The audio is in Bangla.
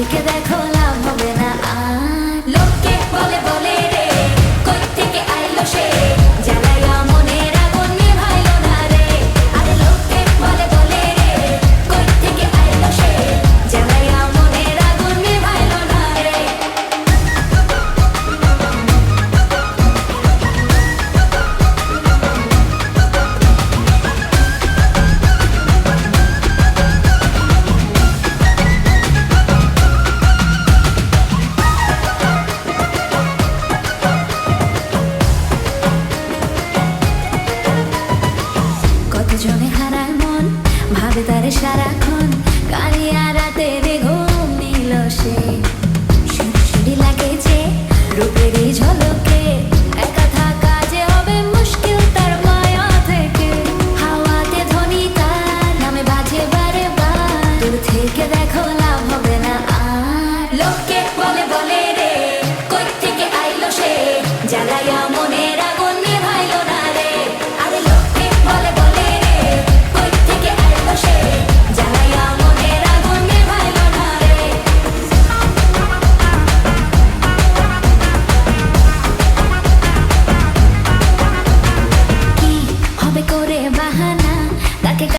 ওদিকে দেখো লাভ হবে না আর। লোকে বলে বলে রে কই থেকে আইলো সে, জ্বালাইয়া মনের আগুন নিভাইলো না রে। আরে লোকে বলে বলে রে কই থেকে আইলো সে, জ্বালাইয়া মনের আগুন নিভাইলো না রে। কতজনে হারায় মন, ভাবে তারে সারাক্ষণ।